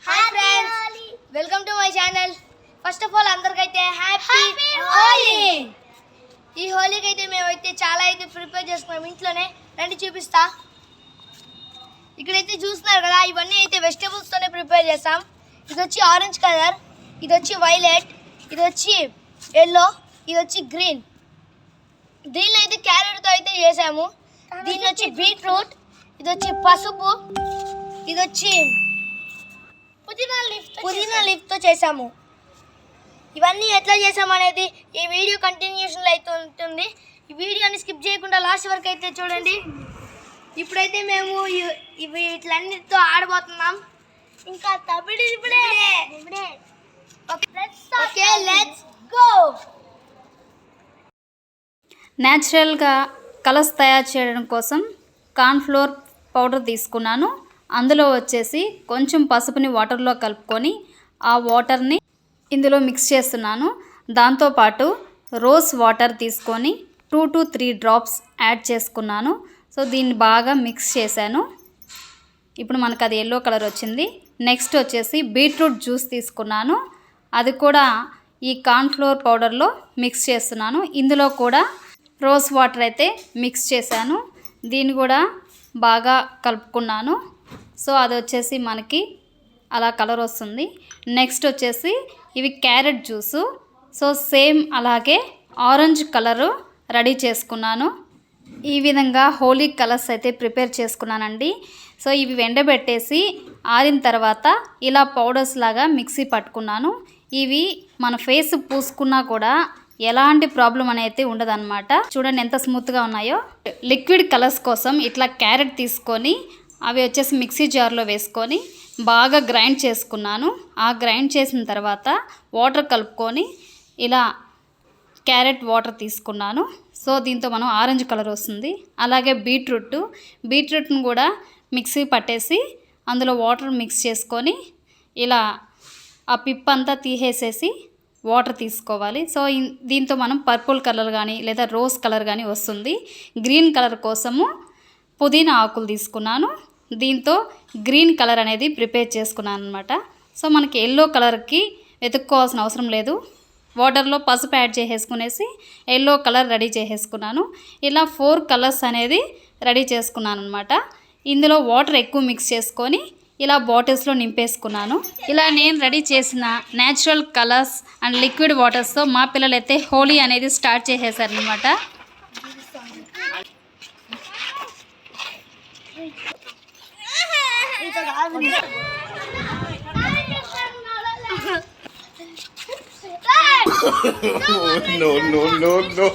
Hi friends, welcome to my channel. First of all, అందరికైతే happy Holi. ఈ హోలీకి అయితే మేమైతే చాలా అయితే ప్రిపేర్ చేసుకున్నాం ఇంట్లోనే. రండి చూపిస్తా. ఇక్కడైతే చూస్తున్నారు కదా, ఇవన్నీ అయితే వెజిటబుల్స్ తోనే ప్రిపేర్ చేస్తాం. ఇది వచ్చి ఆరెంజ్ కలర్, ఇది వచ్చి వైలెట్, ఇది వచ్చి yellow, ఇది వచ్చి గ్రీన్. దీనిలో అయితే క్యారెట్ తో అయితే చేసాము. దీని వచ్చి బీట్రూట్, ఇది వచ్చి పసుపు, ఇది వచ్చి పుదీనా లీఫ్ తో చేసాము. ఇవన్నీ ఎట్లా చేసాము అనేది ఈ వీడియో కంటిన్యూషన్ అయితే ఉంటుంది. ఈ వీడియోని స్కిప్ చేయకుండా లాస్ట్ వరకు అయితే చూడండి. ఇప్పుడైతే మేము వీటిలన్నిటితో ఆడబోతున్నాం. ఇంకా తమిడి ఇప్పుడే. Okay, let's go. న్యాచురల్గా కలర్స్ తయారు చేయడం కోసం కార్న్ఫ్లోర్ పౌడర్ తీసుకున్నాను. అందులో వచ్చేసి కొంచెం పసుపుని వాటర్లో కలుపుకొని ఆ వాటర్ని ఇందులో మిక్స్ చేస్తున్నాను. దాంతోపాటు రోజ్ వాటర్ తీసుకొని 2 to 3 డ్రాప్స్ యాడ్ చేసుకున్నాను. సో దీన్ని బాగా మిక్స్ చేశాను. ఇప్పుడు మనకు అది ఎల్లో కలర్ వచ్చింది. నెక్స్ట్ వచ్చేసి బీట్రూట్ జ్యూస్ తీసుకున్నాను. అది కూడా ఈ కార్న్ఫ్లోర్ పౌడర్లో మిక్స్ చేస్తున్నాను. ఇందులో కూడా రోజ్ వాటర్ అయితే మిక్స్ చేశాను. దీన్ని కూడా బాగా కలుపుకున్నాను. సో అది వచ్చేసి మనకి అలా కలర్ వస్తుంది. నెక్స్ట్ వచ్చేసి ఇవి క్యారెట్ జ్యూసు. సో సేమ్ అలాగే ఆరెంజ్ కలరు రెడీ చేసుకున్నాను. ఈ విధంగా హోలీ కలర్స్ అయితే ప్రిపేర్ చేసుకున్నానండి. సో ఇవి ఎండబెట్టేసి ఆరిన తర్వాత ఇలా పౌడర్స్ లాగా మిక్సీ పట్టుకున్నాను. ఇవి మన ఫేస్ పూసుకున్నా కూడా ఎలాంటి ప్రాబ్లం అనేది ఉండదన్నమాట. చూడండి ఎంత స్మూత్గా ఉన్నాయో. లిక్విడ్ కలర్స్ కోసం ఇట్లా క్యారెట్ తీసుకొని అవి వచ్చేసి మిక్సీ జార్లో వేసుకొని బాగా గ్రైండ్ చేసుకున్నాను. ఆ గ్రైండ్ చేసిన తర్వాత వాటర్ కలుపుకొని ఇలా క్యారెట్ వాటర్ తీసుకున్నాను. సో దీంతో మనం ఆరెంజ్ కలర్ వస్తుంది. అలాగే బీట్రూట్ను కూడా మిక్సీ పట్టేసి అందులో వాటర్ మిక్స్ చేసుకొని ఇలా ఆ పిప్ అంతా తీసేసేసి వాటర్ తీసుకోవాలి. సో దీంతో మనం పర్పుల్ కలర్ కానీ లేదా రోజ్ కలర్ కానీ వస్తుంది. గ్రీన్ కలర్ కోసము పుదీనా ఆకులు తీసుకున్నాను. దీంతో గ్రీన్ కలర్ అనేది ప్రిపేర్ చేసుకున్నాను అనమాట. సో మనకి ఎల్లో కలర్కి వెతుక్కోవాల్సిన అవసరం లేదు. వాటర్లో పసుపు యాడ్ చేసేసుకునేసి ఎల్లో కలర్ రెడీ చేసేసుకున్నాను. ఇలా 4 కలర్స్ అనేది రెడీ చేసుకున్నాను అనమాట. ఇందులో వాటర్ ఎక్కువ మిక్స్ చేసుకొని ఇలా బాటిల్స్లో నింపేసుకున్నాను. ఇలా నేను రెడీ చేసిన న్యాచురల్ కలర్స్ అండ్ లిక్విడ్ వాటర్స్తో మా పిల్లలైతే హోలీ అనేది స్టార్ట్ చేసేసారనమాట. No, no, no, no.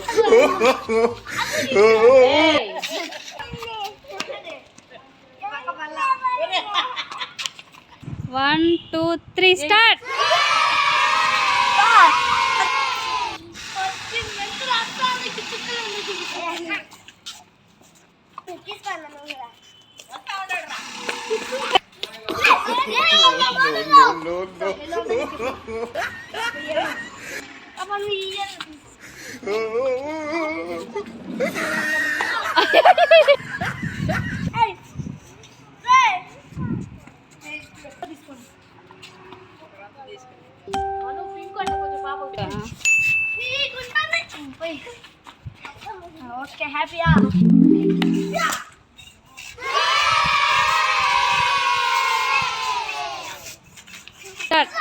1, 2, 3 start. Okay, happy. Start.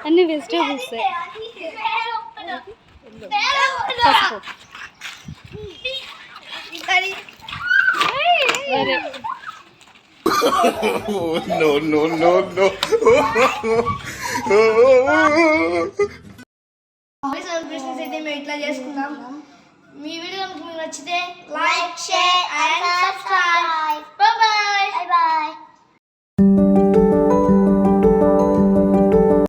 అన్ని vegetables. No, no, no, no. Celebrations అయితే మేము ఇట్లా చేసుకుందాం. మీ వీడియో కనుక మీకు నచ్చితే like, share and subscribe. Bye by.